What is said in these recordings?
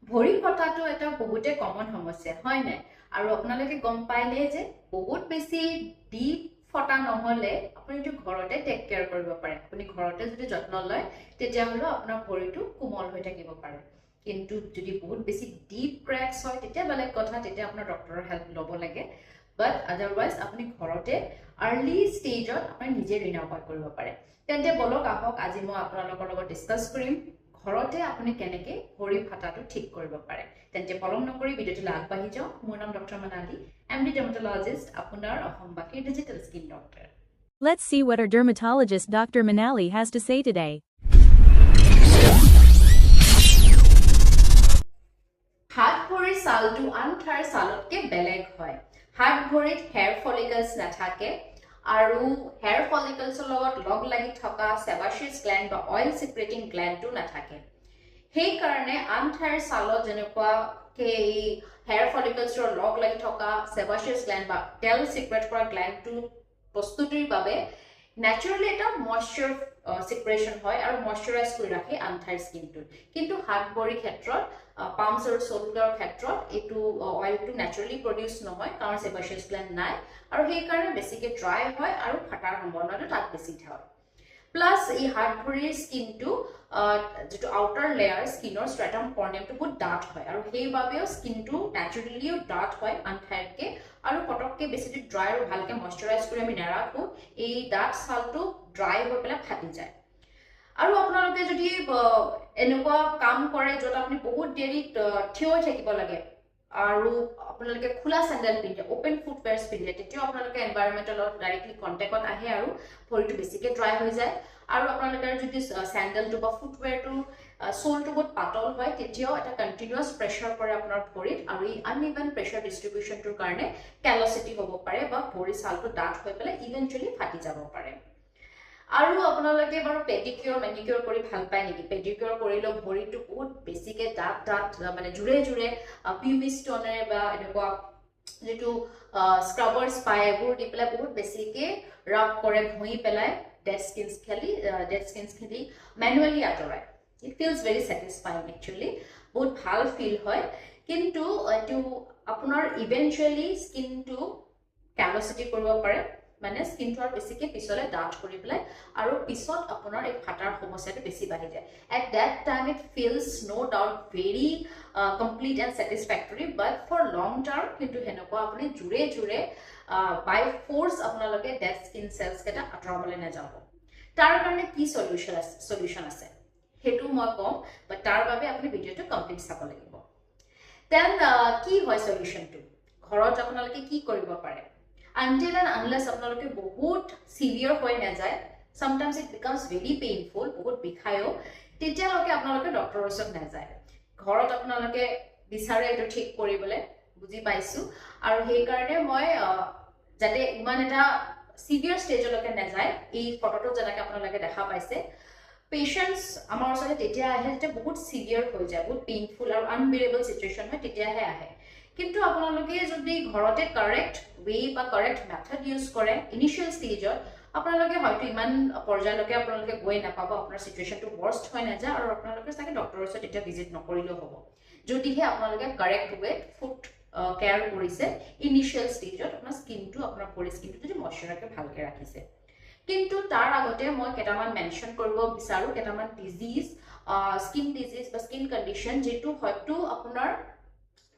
ভৰি ফটাটো এটা বহুতে কমন সমস্যা হয় নাই আৰু আপোনালোকে গম পাইলে যে বহুত বেছি ডিপ ফটা নহলে আপুনি এইটো ঘৰতে টেক কেয়াৰ কৰিব পাৰে আপুনি ঘৰতে যদি যত্ন লয় তেতিয়াহলে আপোনাৰ ভৰিটো কোমল হৈ থাকিব পাৰে কিন্তু যদি বহুত বেছি ডিপ ক্ৰেকছ হয় তেতিয়া বেলেগ কথা তেতিয়া আপোনাৰ ডক্টৰৰ হেল্প ল'ব লাগে বাট আদাৰৱাইজ আপুনি ঘৰতে আৰ্লি ষ্টেজত আপুনি নিজে ৰিনাউপাই কৰিব পাৰে তেন্তে বলক আহক আজি মই আপোনালোকৰ লগত ডিছকাছ কৰিম ঘৰতে আপুনি কেনেকে ভৰি ফাটাটো ঠিক কৰিব পাৰে তেন্তে পলম নকৰি ভিডিঅ'টো আগবাঢ়ি যাওক মোৰ নাম ডক্টৰ মানালী এমডি ডাৰ্মাটলজিষ্ট আপোনাৰ অসমবাসীৰ digital skin doctor Let's see what our dermatologist Dr. Manali has to say today. হাত ভৰিৰ ছালটো আন ঠাইৰ ছালতকৈ বেলেগ হয় হাত ভৰিত হেয়াৰ ফলিকলছ নাথাকে আৰু হেয়াৰ ফলিকলছৰ লগত লগ লাগি থকা সেবাসিয়াছ গ্ল্যান্ড বা অইল সিক্ৰেটিং গ্ল্যান্ডটো নাথাকে সেই কাৰণে আন ঠাইৰ ছালত যেনেকুৱাকে এই হেয়াৰ ফলিকলছৰ লগ লাগি থকা সেবাসিয়াছ গ্ল্যান্ড বা তেল সিক্ৰেট কৰা গ্ল্যান্ডটো প্ৰস্তুতিৰ বাবে ন্যাচাৰালি এটা ময়শ্চাৰ সিক্ৰেশ্যন হয় আৰু ময়শ্চাৰাইজ কৰি ৰাখে আন ঠাইৰ স্কিনটো কিন্তু হাত ভৰিৰ ক্ষেত্ৰত পাম্পছ আৰু শোল্ডাৰৰ ক্ষেত্ৰত এইটো অইলটো ন্যাচাৰালি প্ৰডিউচ নহয় কাৰণ সেবাসিয়াছ গ্ল্যান্ড নাই আৰু সেই কাৰণে বেছিকে ড্ৰাই হয় আৰু ফাটাৰ সম্ভাৱনাটো তাত বেছি হয় প্লাস এই হাত ভৰিৰ স্কিনটো যেটো আউটাৰ লেয়াৰ স্কিনৰ স্ট্ৰেটাম কৰ্নিয়ামটো বহুত ডাঠ হয় আৰু সেইবাবেও স্কিনটো ন্যাচাৰালিও ডাঠ হয় আন ঠাইতকৈ আৰু পটককে বেছি ড্ৰাই আৰু ভালকে ময়শ্চাৰাইজ কৰি আমি নাৰাখো এই ডাঠ ছালটো ড্ৰাই হৈ পেলাই ফাটি যায় আৰু আপোনালোকে যদি এনেকুৱা কাম কৰে য'ত আপুনি বহুত দেৰি থিয় হৈ থাকিব লাগে আৰু আপোনালোকে খোলা চেণ্ডেল পিন্ধে ওপেন ফুটৱেয়াৰ্ছ পিন্ধে তেতিয়াও আপোনালোকে এনভাইৰনমেণ্টৰ লগত ডাইৰেক্টলি কণ্টেক্টত আহে আৰু ভৰিটো বেছিকৈ ড্ৰাই হৈ যায় আৰু আপোনালোকৰ যদি চেণ্ডেলটো বা ফুটৱেয়াৰটো সোলটো বহুত পাতল হয় তেতিয়াও এটা কণ্টিনিউৱাছ প্ৰেছাৰ পৰে আপোনাৰ ভৰিত আৰু এই আনইভেন প্ৰেছাৰ ডিষ্ট্ৰিবিউশ্যনটোৰ কাৰণে কেলচিটি হ'ব পাৰে বা ভৰিৰ ছালটো ডাঠ হৈ পেলাই ইভেঞ্চুৱেলি ফাটি যাব পাৰে আৰু আপোনালোকে বাৰু পেডিকিউৰ মেনিকিউৰ কৰি ভাল পায় নেকি পেডিকিউৰ কৰিলেও ভৰিটো বহুত বেছিকে ডাঠ মানে জোৰে জোৰে পিউবিক ষ্টনেৰে বা এনেকুৱা যেটো স্ক্ৰাবাৰ্ছ পায় এইবোৰ দি পেলাই বহুত বেছিকে ৰাব কৰে ঘঁহি পেলাই ডেড স্কিনছ খেলি মেনুৱেলি আঁতৰায় it feels very satisfying actually বহুত ভাল ফিল হয় কিন্তু এইটো আপোনাৰ ইভেঞ্চুৱেলি স্কিনটো কেলচিটি কৰিব পাৰে মানে স্কিনটো আৰু বেছিকে পিছলে ডাঠ কৰি পেলাই আৰু পিছত আপোনাৰ এই ফাটাৰ সমস্যাটো বেছি বাঢ়ি যায় at that time it feels no' doubt very complete and satisfactory but for long term কিন্তু সেনেকুৱা আপুনি জোৰে জোৰে বাই ফ'ৰ্চ আপোনালোকে ডেড স্কিন চেলছকেইটা আঁতৰাবলৈ নাযাব তাৰ কাৰণে কি সলিউশ্যন আছে সেইটো মই ক'ম বাট তাৰ বাবে আপুনি ভিডিঅ'টো কমপ্লিট চাব লাগিব দেন কি হয় সলিউশ্যনটো ঘৰত আপোনালোকে কি কৰিব পাৰে until and unless আপোনালোকে বহুত সিভিয়াৰ হৈ নাযায় sometimes it becomes very painful বহুত বিষায়ও তেতিয়ালৈকে আপোনালোকে ডক্টৰৰ ওচৰত নাযায় ঘৰত আপোনালোকে বিচাৰে এইটো ঠিক কৰিবলৈ বুজি পাইছো আৰু সেই কাৰণে মই যাতে ইমান এটা সিভিয়াৰ ষ্টেজলৈকে নাযায় এই ফটোটো যেনেকৈ আপোনালোকে দেখা পাইছে পেশেন্টস আমাৰ ওচৰতে তেতিয়া আহে যেতিয়া বহুত সিভিয়াৰ হৈ যায় বহুত পেইনফুল আৰু আনবেৰেবল সিচুৱেশ্যন হয় তেতিয়াহে আহে কিন্তু আপোনালোকে যদি ঘৰতে কাৰেক্ট ৱে বা কাৰেক্ট মেথড ইউজ কৰে ইনিশিয়েল ষ্টেজত আপোনালোকে হয়তো ইমান পৰ্যায়লৈকে আপোনালোকে গৈ নাপাব আপোনাৰ সিচুৱেশ্যনটো ৱৰ্ষ্ট হৈ নাযায় আৰু আপোনালোকে চাগে ডক্টৰৰ ওচৰত তেতিয়া ভিজিট নকৰিলেও হ'ব যদিহে আপোনালোকে কাৰেক্ট ৱেত ফুট কেয়াৰ কৰিছে ইনিশিয়েল ষ্টেজত আপোনাৰ স্কিনটো আপোনাৰ ভৰি স্কিনটো যদি ময়শ্চাৰাইজকে ভালকৈ ৰাখিছে কিন্তু তাৰ আগতে মই কেইটামান মেনশ্যন কৰিব বিচাৰোঁ কেইটামান ডিজিজ স্কিন ডিজিজ বা স্কিন কণ্ডিশ্যন যিটো হয়তো আপোনাৰ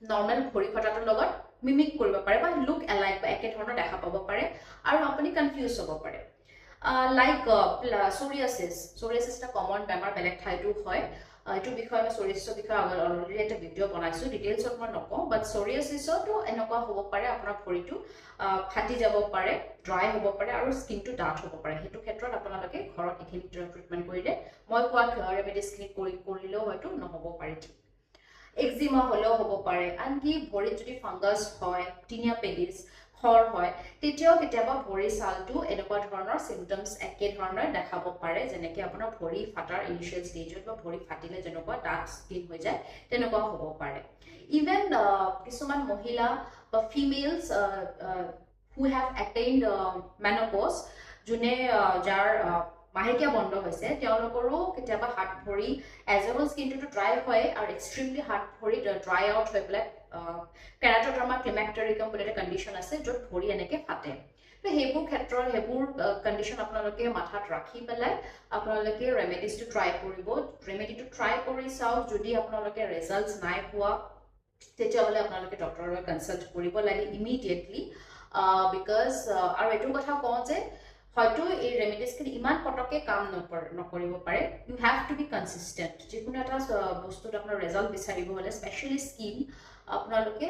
নৰ্মেল ভৰি ফটাটোৰ লগত মিমিক কৰিব পাৰে বা লুক এলাইক বা একে ধৰণৰ দেখা পাব পাৰে আৰু আপুনি কনফিউজ হ'ব পাৰে লাইক চৰিয়াছিছ এটা কমন বেমাৰ বেলেগ ঠাইতো হয় এইটো বিষয়ে মই চৰিয়াছিছৰ বিষয়ে অলৰেডি এটা ভিডিঅ' বনাইছোঁ ডিটেইলছত মই নকওঁ বাট চৰিয়াছিছতো এনেকুৱা হ'ব পাৰে আপোনাৰ ভৰিটো ফাটি যাব পাৰে ড্ৰাই হ'ব পাৰে আৰু স্কিনটো ডাঠ হ'ব পাৰে সেইটো ক্ষেত্ৰত আপোনালোকে ঘৰত এইখিনি ট্ৰিটমেণ্ট কৰিলে মই কোৱা ৰেমেডিছখিনি কৰিলেও হয়তো নহ'ব পাৰে ঠিক এক্সিমা হলেও হ'ব পাৰে আনকি ভৰিত যদি ফাংগাছ হয় টিনিয়া পেডিছ খৰ হয় তেতিয়াও কেতিয়াবা ভৰিৰ ছালটো এনেকুৱা ধৰণৰ সিম্পটমছ একে ধৰণৰ দেখাব পাৰে যেনেকৈ আপোনাৰ ভৰি ফাটাৰ ইনিশিয়েল ষ্টেজত বা ভৰি ফাটিলে যেনেকুৱা ডাৰ্ক স্কিন হৈ যায় তেনেকুৱা হ'ব পাৰে ইভেন কিছুমান মহিলা বা ফিমেলছ who have attained menopause যোনে যাৰ মাহেকীয়া বন্ধ হৈছে তেওঁলোকৰো কেতিয়াবা হাত ভৰি এজ এ হোল স্কিনটো ড্ৰাই হয় আৰু এক্সট্ৰিমলি হাত ভৰি ড্ৰাই আউট হৈ পেলাই কেৰাট'ডাৰ্মা ক্লিমেক্টেৰিকাম বুলি এটা কণ্ডিশ্যন আছে য'ত ভৰি এনেকৈ ফাটে তো সেইবোৰ ক্ষেত্ৰত সেইবোৰ কণ্ডিশ্যন আপোনালোকে মাথাত ৰাখি পেলাই আপোনালোকে ৰেমেডিজটো ট্ৰাই কৰিব ৰেমেডিটো ট্ৰাই কৰি চাওক যদি আপোনালোকে ৰিজাল্টছ নাই পোৱা তেতিয়াহ'লে আপোনালোকে ডক্টৰৰ লগত কনচাল্ট কৰিব লাগে ইমিডিয়েটলি বিকজ আৰু এইটো কথা কওঁ যে হয়তো এই ৰেমেডিজখিনি ইমান পটককে কাম নকৰিব পাৰে you have to be consistent যিকোনো এটা বস্তুত আপোনাৰ ৰিজাল্ট বিচাৰিব হ'লে স্পেচিয়েলি স্কিন আপোনালোকে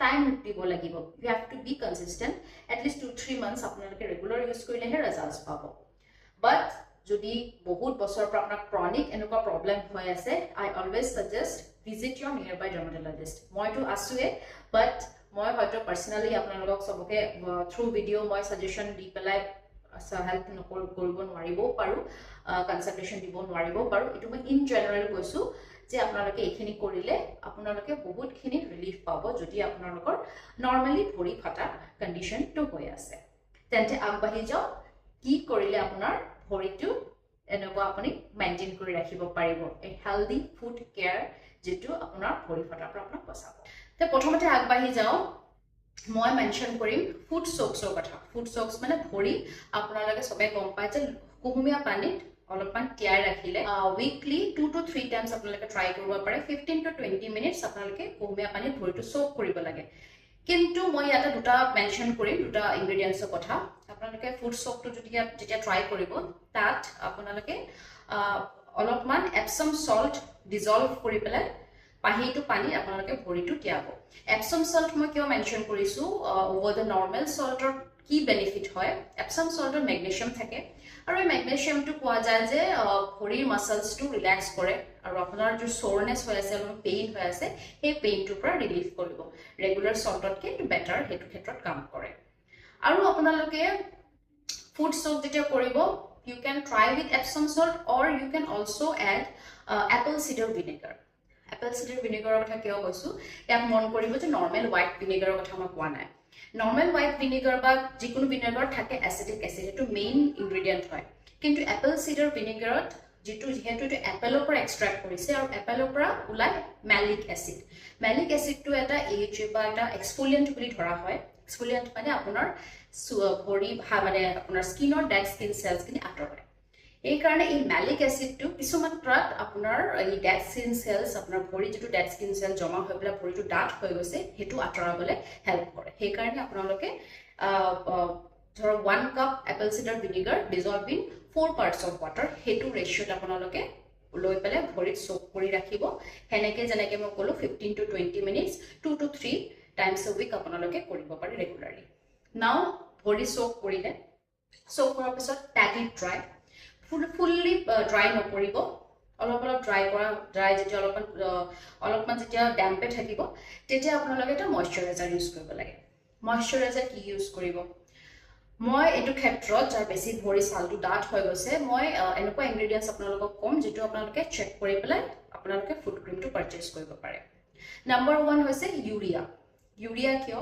টাইম দিব লাগিব you have to be consistent at least 2-3 months আপোনালোকে ৰেগুলাৰ ইউজ কৰিলেহে ৰিজাল্টছ পাব বাট যদি বহুত বছৰৰ পৰা আপোনাৰ ক্ৰনিক এনেকুৱা প্ৰব্লেম হৈ আছে আই অলৱেজ ছাজেষ্ট ভিজিট ইয়ৰ নিয়াৰ বাই ডাৰ্মাটলজিষ্ট মইতো আছোৱে বাট মই হয়তো পাৰ্চনেলি আপোনালোকক চবকে থ্ৰু ভিডিঅ' মই ছাজেশ্যন দি পেলাই হেল্প কৰিব নোৱাৰিবও পাৰোঁ কনচালটেশ্যন দিব নোৱাৰিবও পাৰোঁ এইটো মই ইন জেনেৰেল কৈছোঁ যে আপোনালোকে এইখিনি কৰিলে আপোনালোকে বহুতখিনি ৰিলিফ পাব যদি আপোনালোকৰ নৰ্মেলি ভৰি ফটা কণ্ডিশ্যনটো হৈ আছে তেন্তে আগবাঢ়ি যাওক কি কৰিলে আপোনাৰ ভৰিটো এনেকুৱা আপুনি মেইনটেইন কৰি ৰাখিব পাৰিব এই হেল্ডি ফুড কেয়াৰ যিটো আপোনাৰ ভৰি ফটাৰ পৰা আপোনাক বচাব তো প্ৰথমতে আগবাঢ়ি যাওঁ মই মেনশ্যন কৰিম ফুড চ'ক্সৰ কথা ফুড চ'ক্স মানে ভৰি আপোনালোকে চবে গম পায় যে কুহুমীয়া পানীত অলপমান তিয়াই ৰাখিলে উইকলি 2 to 3 টাইমছ আপোনালোকে ট্ৰাই কৰিব পাৰে 15 to 20 মিনিটছ আপোনালোকে কুহুমীয়া পানীত ভৰিটো চ'ক কৰিব লাগে কিন্তু মই ইয়াতে দুটা মেনশ্যন কৰিম দুটা ইনগ্ৰেডিয়েণ্টছৰ কথা আপোনালোকে ফুড চ'কটো যেতিয়া ট্ৰাই কৰিব তাত আপোনালোকে অলপমান এপছম সল্ট ডিজলভ কৰি পেলাই পানীটো পানী আপোনালোকে ভৰিটো তিয়াব এপছম সল্ট মই কিয় মেনশ্যন কৰিছোঁ অভাৰ দ্য নৰ্মেল সল্টৰ কি বেনিফিট হয় এপছম সল্টত মেগনেছিয়াম থাকে আৰু এই মেগনেছিয়ামটো পোৱা যায় যে ভৰিৰ মাছলছটো ৰিলেক্স কৰে আৰু আপোনাৰ যে চ'ৰনেছ হৈ আছে অলপমান পেইন হৈ আছে সেই পেইনটোৰ পৰা ৰিলিফ কৰিব ৰেগুলাৰ সল্টতকৈ বেটাৰ সেইটো ক্ষেত্ৰত কাম কৰে আৰু আপোনালোকে ফুড চ'ক যেতিয়া কৰিব you can try with Epsom salt or you can also' add apple cider vinegar apple cider ভিনেগাৰৰ কথা কিয় কৈছোঁ ইয়াক মন কৰিব যে নৰ্মেল হোৱাইট ভিনেগাৰৰ কথা মই কোৱা নাই নৰ্মেল হোৱাইট ভিনেগাৰ বা যিকোনো ভিনেগাৰত থাকে এচিডিক এচিড এইটো মেইন ইনগ্ৰেডিয়েণ্ট হয় কিন্তু এপল চিডাৰ ভিনেগাৰত যিহেতু এইটো এপেলৰ পৰা এক্সট্ৰেক্ট কৰিছে আৰু এপেলৰ পৰা ওলাই মেলিক এচিডটো এটা এইচ বা এটা এক্সফোলিয়েণ্ট বুলি ধৰা হয় এক্সফোলিয়েণ্ট মানে আপোনাৰ ভৰি মানে আপোনাৰ স্কিনৰ ডেড স্কিন চেলছখিনি আঁতৰাই এইকাৰণে এই মেলিক এচিডটো কিছু মাত্ৰাত আপোনাৰ এই ডেড স্কিন চেলছ আপোনাৰ ভৰি যিটো ডেড স্কিন চেল জমা হৈ পেলাই ভৰিটো ডাঠ হৈ গৈছে সেইটো আঁতৰাবলৈ হেল্প কৰে সেইকাৰণে আপোনালোকে ধৰক 1 cup apple cider vinegar dissolve in 4 parts of water সেইটো ৰেচিঅ'ত আপোনালোকে লৈ পেলাই ভৰিত চ'ক কৰি ৰাখিব সেনেকৈ যেনেকৈ মই ক'লোঁ 15 to 20 minutes 2 to 3 times a week আপোনালোকে কৰিব পাৰে ৰেগুলাৰলি নাও ভৰি চ'ক কৰিলে চ'ক কৰাৰ পিছত পেট ইট ড্ৰাই ফুল্লি ড্ৰাই নকৰিব অলপ ড্ৰাই যেতিয়া অলপমান যেতিয়া ডেম্পে থাকিব তেতিয়া আপোনালোকে এটা মইশ্চাৰাইজাৰ ইউজ কৰিব লাগে মইশ্চাৰাইজাৰ কি ইউজ কৰিব মই এইটো ক্ষেত্ৰত যাৰ বেছি ভৰি ছালটো ডাঠ হৈ গৈছে মই এনেকুৱা ইনগ্ৰেডিয়েণ্টছ আপোনালোকক ক'ম যিটো আপোনালোকে চেক কৰি পেলাই আপোনালোকে ফুড ক্ৰীমটো পাৰচেজ কৰিব পাৰে নম্বৰ 1 হৈছে ইউৰিয়া কিয়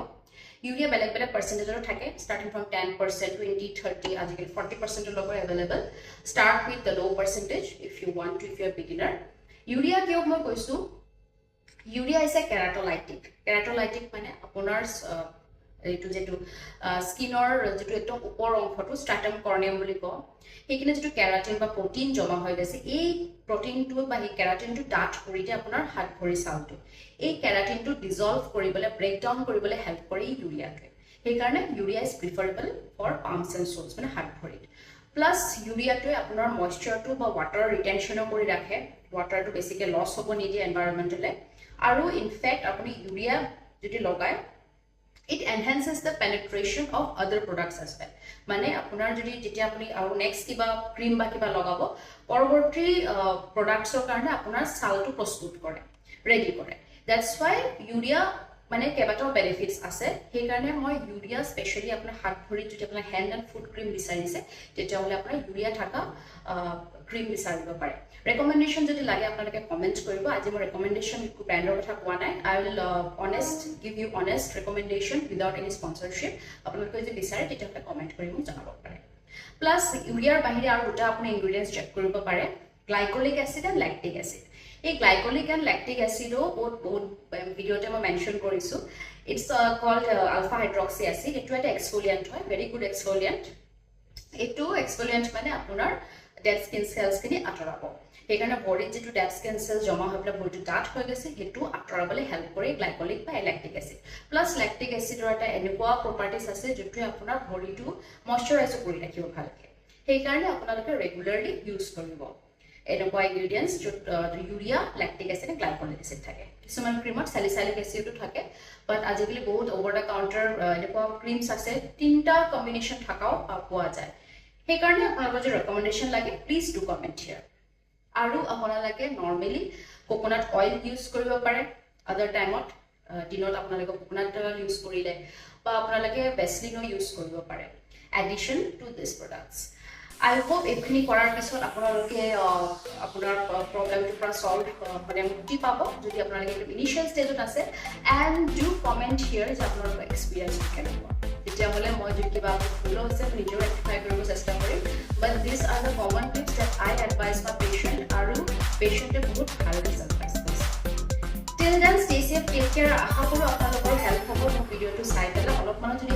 ইউৰিয়া বেলেগ বেলেগ পাৰ্চেণ্টেজৰ থাকে ষ্টাৰ্টিং ফ্ৰম 10% 20 30 আজিকালি 40% লৈকে available start with the low' percentage if you want to if you are beginner urea কিয় মই কৈছোঁ ইউৰিয়া হৈছে কেৰাটলাইটিক মানে আপোনাৰ এইটো যিটো স্কিনৰ যিটো একদম ওপৰ অংশটো ষ্ট্ৰাটাম কৰ্নিয়াম বুলি কওঁ সেইখিনি যিটো কেৰাটিন বা প্ৰটিন জমা হৈ গৈছে এই প্ৰটিনটো বা এই কেৰাটিনটো ডাঠ কৰি দিয়ে আপোনাৰ হাত ভৰি ছালটো এই কেৰাটিনটো ডিজলভ কৰিবলৈ ব্ৰেকডাউন কৰিবলৈ হেল্প কৰে ইউৰিয়াটোৱে সেইকাৰণে urea is preferable for palms and soles মানে হাত ভৰিত প্লাছ ইউৰিয়াটোৱে আপোনাৰ মইশ্চাৰটো বা ৱাটাৰ ৰিটেনশ্যনো কৰি ৰাখে ৱাটাৰটো বেছিকৈ লছ হ'ব নিদিয়ে এনভাইৰনমেণ্টলৈ আৰু ইনফেক্ট আপুনি ইউৰিয়া যদি লগায় it enhances the penetration of other products as well মানে আপোনাৰ যদি যেতিয়া আপুনি আৰু নেক্সট কিবা ক্ৰীম বা কিবা লগাব পৰৱৰ্তী প্ৰডাক্টছৰ কাৰণে আপোনাৰ ছালটো প্ৰস্তুত কৰে ৰেডি কৰে দ্যাটছ ৱাই ইউৰিয়া মানে কেইবাটাও বেনিফিটছ আছে সেইকাৰণে মই ইউৰিয়া স্পেচিয়েলি আপোনাৰ হাত ভৰিত যদি আপোনাৰ হেণ্ড এণ্ড ফুড ক্ৰীম বিচাৰিছে তেতিয়াহ'লে আপোনাৰ ইউৰিয়া থকা ক্ৰীম বিচাৰিব পাৰে ৰেকমেণ্ডেশ্যন যদি লাগে আপোনালোকে কমেণ্ট কৰিব আজি মই ৰেকমেণ্ডেশ্যন ব্ৰেণ্ডৰ কথা কোৱা নাই I will give you honest recommendation without any sponsorship আপোনালোকে যদি বিচাৰে তেতিয়াহ'লে কমেণ্ট কৰি মোক জনাব পাৰে প্লাছ ইউৰিয়াৰ বাহিৰে আৰু দুটা আপুনি ইনগ্ৰিডিয়েণ্টছ চেক কৰিব পাৰে, glycolic acid and lactic acid. এই গ্লাইকলিক এণ্ড লেক্টিক এচিডো বহুত ভিডিঅ'তে মই মেনশ্যন কৰিছোঁ। It's called alpha hydroxy acid. এইটো এটা এক্সফলিয়েণ্ট হয়, ভেৰি গুড এক্সফলিয়েণ্ট। এইটো এক্সফলিয়েণ্ট মানে আপোনাৰ ডেড স্কিন চেলছখিনি আঁতৰাব। সেইকাৰণে ভৰিত যিটো ডেড স্কিন চেলছ জমা হৈ পেলাই ভৰিটো ডাঠ হৈ গৈছে সেইটো আঁতৰাবলৈ হেল্প কৰে গ্লাইকলিক বা লেক্টিক এচিড। প্লাছ লেক্টিক এচিডৰ এটা এনেকুৱা প্ৰপাৰ্টিজ আছে যিটোৱে আপোনাৰ ভৰিটো মইশ্চাৰাইজো কৰি ৰাখিব ভালকৈ। সেইকাৰণে আপোনালোকে ৰেগুলাৰলি ইউজ কৰিব এনেকুৱা ইনগ্ৰিডিয়েণ্টছ য'ত urea, lactic acid, glycolic acid থাকে। কিছুমান ক্ৰীমত চেলিচাইলিক এচিডো থাকে, বাট আজিকালি বহুত অভাৰ দ্য কাউণ্টাৰ এনেকুৱা ক্ৰীমছ আছে 3টা কম্বিনেশ্যন থকাও পোৱা যায়। সেইকাৰণে আপোনালোকৰ যদি ৰেকমেণ্ডেশ্যন লাগে প্লিজ ডু কমেণ্ট হিয়াৰ। আৰু আপোনালোকে নৰ্মেলি কোকোনাট অইল ইউজ কৰিব পাৰে আদাৰ টাইমত। দিনত আপোনালোকে কোকোনাট অইল ইউজ কৰিলে বা আপোনালোকে ভেচলিনো ইউজ কৰিব পাৰে addition to this products. I hope এইখিনি কৰাৰ পিছত আপোনালোকে আপোনাৰ প্ৰব্লেমটোৰ পৰা চল্ভ মানে মুক্তি পাব যদি আপোনালোকে ইনিচিয়েল ষ্টেজত আছে। এণ্ড ডু কমেণ্ট হিয়াৰ যে আপোনালোকৰ এক্সপিৰিয়েঞ্চ কেনেকুৱা। তেতিয়াহ'লে মই যদি কিবা ভুল হৈছে নিজেও ৰেক্টিফাই কৰিব চেষ্টা কৰিম। But this are the common tips that I advise my patient, আৰু পেচেণ্টে বহুত ভাল ৰিজাল্ট পাইছে। Till then stay safe, take care. আশা কৰোঁ আপোনালোকৰ হেল্প হ'ব মোৰ ভিডিঅ'টো চাই পেলাই। অলপমানো যদি